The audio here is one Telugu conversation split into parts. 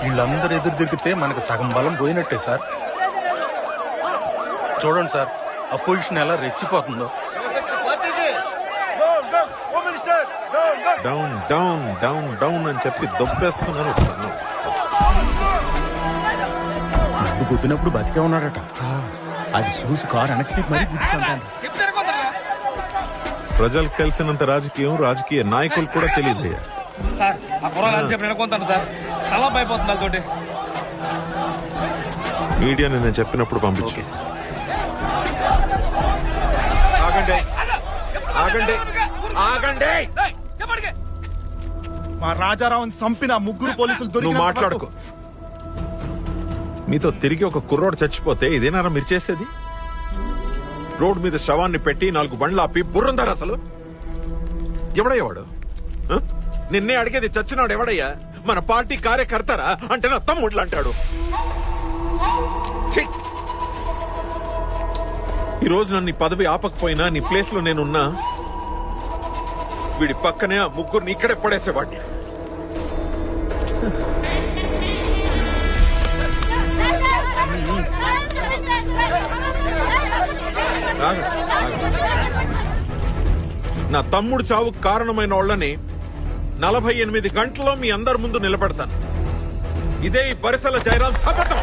వీళ్ళందరూ ఎదురు తిరిగితే మనకు సగం బలం పోయినట్టే సార్. చూడండి సార్, అపోజిషన్ ఎలా రెచ్చిపోతుందో. డౌన్ డౌన్ డౌన్ డౌన్ అని చెప్పి దొబ్బేస్తున్నారు. గుద్దినప్పుడు బతికే ఉన్నాడట. అది చూసి కారు వెనక్కి మరీ గుర్తింటాను. ప్రజలకు తెలిసినంత రాజకీయ నాయకులు కూడా తెలియదు. సార్ ఆ కుర్రాలు అని చెప్పి నెలకొంటాను సార్. తల పైపోతుంది వాళ్ళతోటి. మీడియాని నేను చెప్పినప్పుడు పంపించు. ఆగండి ఆగండి ఆగండి. మా రాజారావుని చంపిన ముగ్గురు పోలీసులు నువ్వు మాట్లాడుకో. మీతో తిరిగి ఒక కుర్రోడు చచ్చిపోతే ఇదేనారా మీరు చేసేది? రోడ్ మీద శవాన్ని పెట్టి 4 బండ్లు ఆపి బుర్రందారు అసలు. ఎవడయ్యావాడు? నిన్నే అడిగేది, చచ్చినాడు ఎవడయ్యా? మన పార్టీ కార్యకర్తరా అంటే నా తమ్ముళ్ళు అంటాడు. ఈ రోజు నన్ను పదవి ఆపకపోయినా నీ ప్లేస్ లో నేనున్నా వీడి పక్కనే ఆ ముగ్గురిని ఇక్కడే పడేసేవాడిని. నా తమ్ముడు చావుకు కారణమైన వాళ్ళని 48 గంటల్లో మీ అందరి ముందు నిలబెడతాను. ఇదే ఈ పరిసల జయరాం శపథం.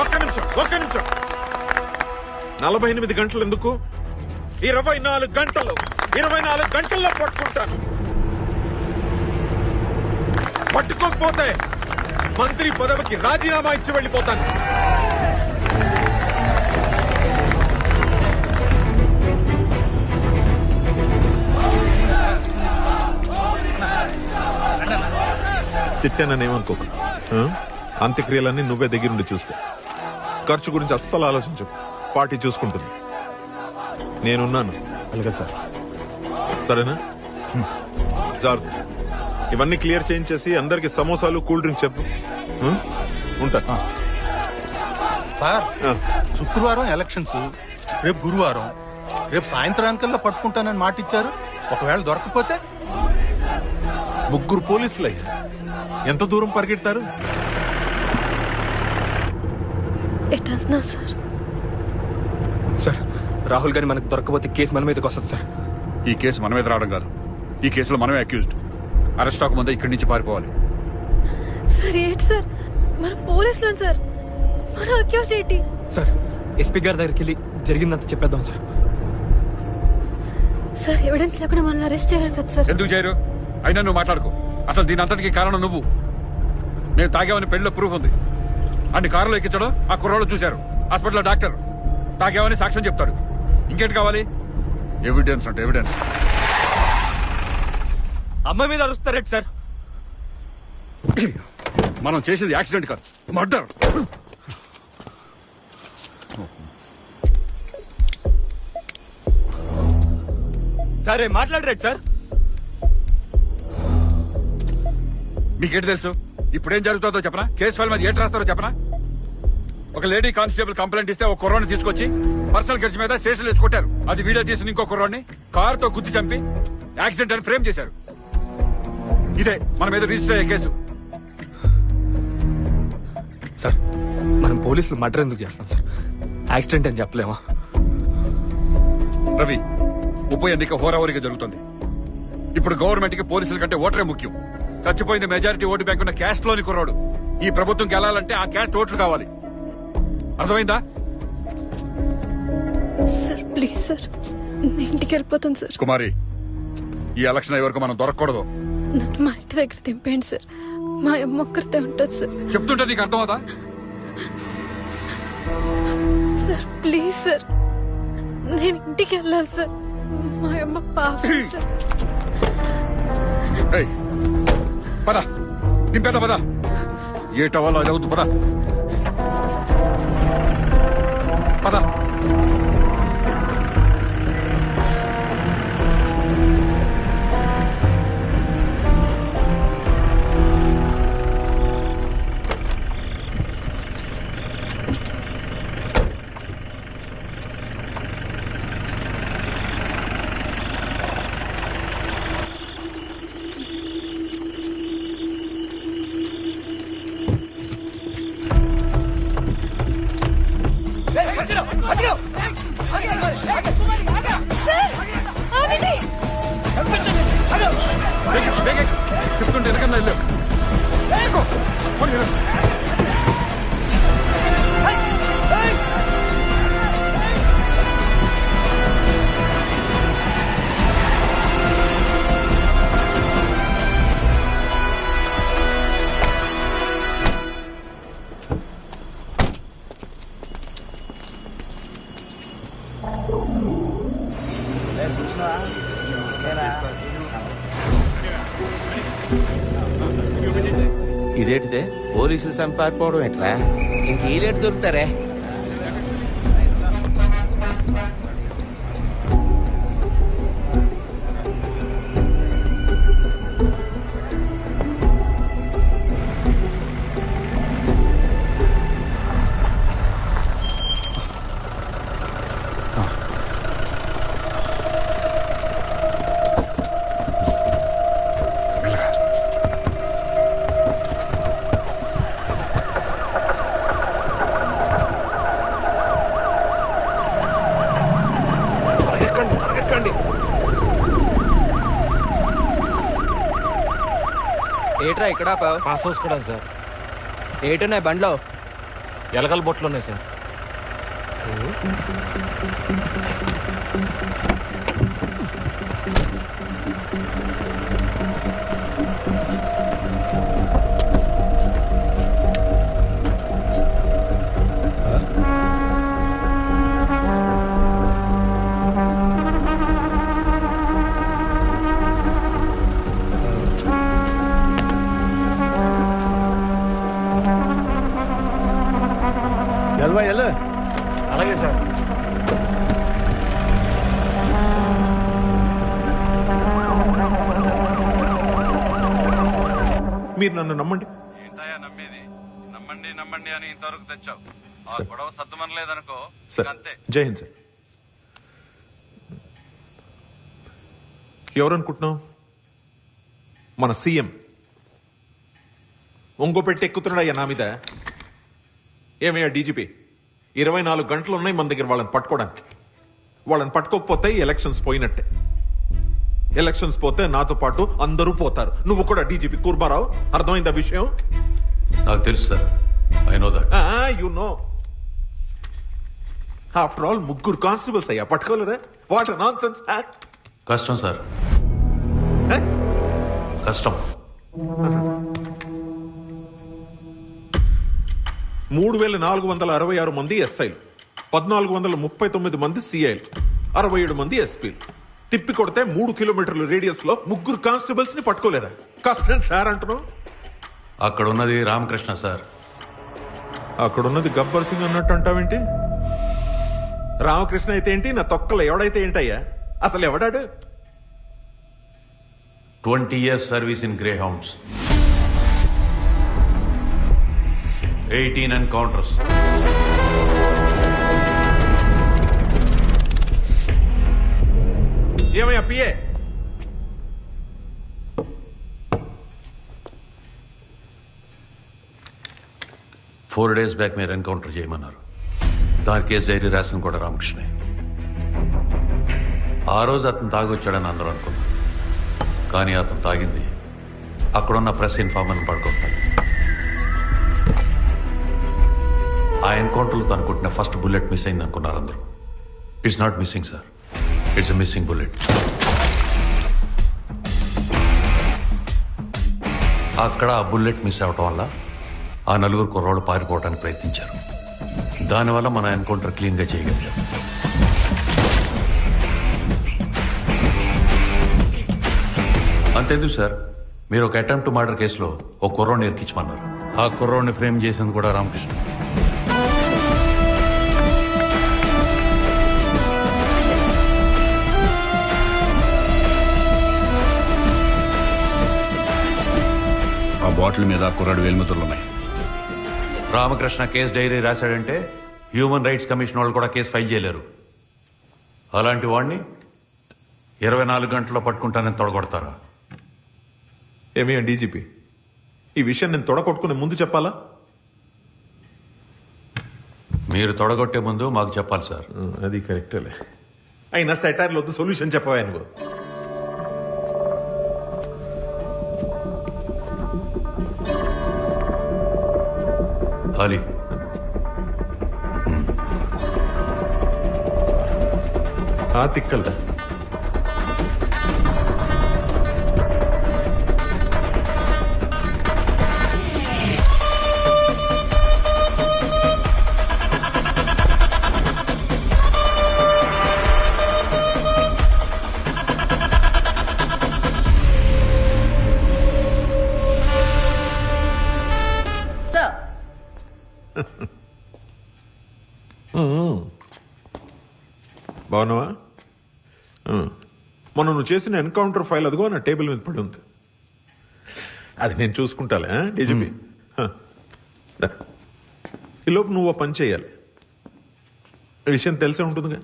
ఒక్క నిమిషం 48 గంటలు ఎందుకు? 24 గంటల్లో పట్టుకుంటాను. పట్టుకోకపోతే మంత్రి పదవికి రాజీనామా ఇచ్చి వెళ్ళిపోతాను. తిట్టాననేమనుకోకు. అంత్యక్రియలన్నీ నువ్వే దగ్గరుండి చూసుకో. ఖర్చు గురించి అస్సలు ఆలోచించు. పార్టీ చూసుకుంటుంది. నేనున్నాను. అలాగే సార్. సరేనా? జాగ్రత్త. ఇవన్నీ క్లియర్ చేయించేసి అందరికి సమోసాలు కూల్ డ్రింక్స్ చెప్పు. ఉంటా సార్. శుక్రవారం ఎలక్షన్స్, రేపు గురువారం. రేపు సాయంత్రానికల్లా పట్టుకుంటానని మాట ఇచ్చారు. ఒకవేళ దొరకపోతే? ముగ్గురు పోలీసులు అయ్యా, ఎంత దూరం పరిగెడతారు? సార్, రాహుల్ గారి మనకు దొరకపోతే కేసు మన మీదకి వస్తుంది సార్. ఈ కేసు మన మీద రావడం కాదు, ఈ కేసులో మనమే అక్యూజ్డ్. అరెస్ట్ అవ్వకముందే ఇక్కడి నుంచి పారిపోవాలి. సార్ ఏంటి సార్, మన పోలీసులు సార్, మన అక్యూజ్డ్ ఏంటి? సార్, ఎస్పీ గారి దగ్గరికి వెళ్ళి జరిగిందంత చెప్పేద్దాం సార్. సార్ ఎవిడెన్స్ లేకుండా మనల్ని అరెస్ట్ చేయాలి కదా సార్. ఎందుకు చేయరు? అయినా నువ్వు మాట్లాడుకో. అసలు దీని అంతటికి కారణం నువ్వు. నేను తాగామని పెళ్లిలో ప్రూఫ్ ఉంది. అన్ని కారులో ఎక్కించడం ఆ కుర్రాళ్ళు చూశారు. హాస్పిటల్లో డాక్టర్ తాగామని సాక్ష్యం చెప్తాడు. ఇంకేంటి కావాలి? ఎవిడెన్స్ అంటే ఎవిడెన్స్. అమ్మాయి మీద అరుస్తారేంటి సార్? మనం చేసేది యాక్సిడెంట్ కాదు, మర్డర్. సరే మాట్లాడరేంటి సార్? మీకేంటి తెలుసు? ఇప్పుడేం జరుగుతుందో చెప్పనా? కేసు ఫైల్ మీద ఏంటి రాస్తారో చెప్పనా? ఒక లేడీ కానిస్టేబుల్ కంప్లైంట్ ఇస్తే ఒక కుర్రాన్ని తీసుకొచ్చి పర్సనల్ ఖర్చు మీద స్టేషన్లో వేసుకొట్టారు. అది వీడియో తీసిన ఇంకో కుర్రాన్ని కారుతో గుద్ది చంపి యాక్సిడెంట్ అని ఫ్రేమ్ చేశారు. ఇదే మన మీద రిజిస్టర్ అయ్యే కేసు. సార్, మనం పోలీసులు మర్డర్ ఎందుకు చేస్తాం సార్? యాక్సిడెంట్ అని చెప్పలేమా? రవి, ఉప ఎన్నిక హోరాహోరీగా జరుగుతుంది. ఇప్పుడు గవర్నమెంట్ కి పోలీసుల కంటే ఓటరే ముఖ్యం. చచ్చిపోయింది మెజారిటీ ఓటు బ్యాంక్ ఉన్న క్యాస్ట్ లోని కుర్రాడు. ఈ ప్రభుత్వం గెలాలంటే ఆ క్యాస్ట్ ఓట్లు కావాలి. అర్థమైందా? సార్ ప్లీజ్ సార్, నేను ఇంటికి వెళ్ళిపోతాను సార్. కుమారి, ఈ ఎలక్షన్ అయ్యే వరకు మనం దొరకకూడదు. నన్ను మా ఇంటి దగ్గర దింపేయండి సార్. మా అమ్మ ఒక్కరితే ఉంటుంది సార్. చెప్తుంటే నీకు అర్థమవుతా? సార్ ప్లీజ్ సార్, నేను ఇంటికి వెళ్ళాలి సార్. మా అమ్మ పాపం సార్. ఏయ్, పద దింపేదా, పద. ఏటవాలో అది అవుతుంది, పద పద. ఎక్కడికన్నా వెళ్ళు. ఎక్కు. పోనీ, వెళ్ళు. ఇదేంటిదే పోలీసులు చంపారిపోవడం ఎట్లా ఇంక ఈలేటు దొరుకుతారే. ఏట్రా ఇక్కడ పాస్ హౌస్ కూడా సార్. ఏటున్నాయి బండ్లో? ఎలకల బొట్లు ఉన్నాయి సార్. అలాగే సార్. మీరు నన్ను నమ్మండి. ఏంటయ్యా నమ్మేది? నమ్మండి నమ్మండి అని ఇంతవరకు తెచ్చావు. ఆ గొడవ సర్దుమనలేదనుకో సార్ అంతే. జై హింద్ సార్. ఎవరనుకుంటున్నావు? మన సీఎం ఒంగో పెట్టి ఎక్కుతున్నాడయ్యా నా మీద. ఏమయ్యా డీజీపీ, 24 గంటలు ఉన్నాయి మన దగ్గర వాళ్ళని పట్టుకోవడానికి. వాళ్ళని పట్టుకోకపోతే ఎలక్షన్స్ పోయినట్టే. ఎలక్షన్స్ పోతే నాతో పాటు అందరూ పోతారు. నువ్వు కూడా డీజీపీ కూర్మారావు. అర్థమైందా విషయం? నాకు తెలుసు sir. I know that. You know. After all 3 constables అయ్యా, పట్టుకోలేదా? What nonsense. కష్టం సార్, కష్టం. 3,466 మంది ఎస్ఐలు, 1,439 మంది సిఐలు, 67 మంది ఎస్పీలు. తిప్పి కొడితే 3 కిలోమీటర్ల రేడియస్ లో 3 కానిస్టేబుల్స్ ని పట్టుకోలేదా? కష్టం సార్ అంటున్నావు. అక్కడ ఉన్నది రామకృష్ణ సార్. అక్కడున్నది గబ్బర్ సింగ్ అన్నట్టు అంటావేంటి? రామకృష్ణ అయితే ఏంటి, నా తొక్కలు ఎవడైతే ఏంటయ్యా? అసలు ఎవడాడు? 20 years service in grey hounds, 18 encounters. ఏమయ్యా పిఏ? ఫోర్ డేస్ బ్యాక్ మీరు ఎన్కౌంటర్ చేయమన్నారు. దాని కేసు డైరీ రాసిన కూడా రామకృష్ణే. ఆ రోజు అతను తాగొచ్చాడని అందరూ అనుకున్నారు. కానీ అతను తాగింది అక్కడున్న ప్రెస్ ఇన్ఫార్మర్ని పడుకుంటాడు. ఆ ఎన్కౌంటర్లో తను కొట్టిన ఫస్ట్ బుల్లెట్ మిస్ అయింది అనుకున్నారు అందరూ. It's not missing sir, it's a missing bullet. అక్కడ ఆ బుల్లెట్ మిస్ అవటం వల్ల ఆ 4 కుర్రోళ్ళు పారిపోవడానికి ప్రయత్నించారు. దానివల్ల మన ఎన్కౌంటర్ క్లీన్గా చేయగలిగాం. అంతెందుకు సార్, మీరు ఒక అటెంప్ట్ మర్డర్ కేసులో ఒక కుర్రోడ్ని ఇరికించమన్నారు. ఆ కుర్రోడ్ని ఫ్రేమ్ చేసింది కూడా రామకృష్ణ. ఆ బాటిల్ మీద కుర్రాడు వేలిముద్రలు ఉన్నాయి. రామకృష్ణ కేసు డైరీ రాశాడంటే హ్యూమన్ రైట్స్ కమిషన్ వాళ్ళు కూడా కేసు ఫైల్ చేయలేరు. అలాంటి వాడిని 24 గంటల్లో పట్టుకుంటానని తొడగొడతారా? ఏమయ్యా డీజీపీ, ఈ విషయం నేను తొడగొట్టుకునే ముందు చెప్పాలా? మీరు తొడగొట్టే ముందు మాకు చెప్పాలి సార్. అది కరెక్టేలే. అయినా సెటైర్లు వద్దు, సొల్యూషన్ చెప్పవా నువ్వు? ఖాళీ. ఆ తిక్కల్దా సార్ బాగున్నావా? మొన్న నువ్వు చేసిన ఎన్కౌంటర్ ఫైల్ అదిగో నా టేబుల్ మీద పడి ఉంది. అది నేను చూసుకుంటాలే డీజీపీ. ఈ లోపు నువ్వు ఓ పని చేయాలి. ఈ విషయం తెలిసే ఉంటుందిగా.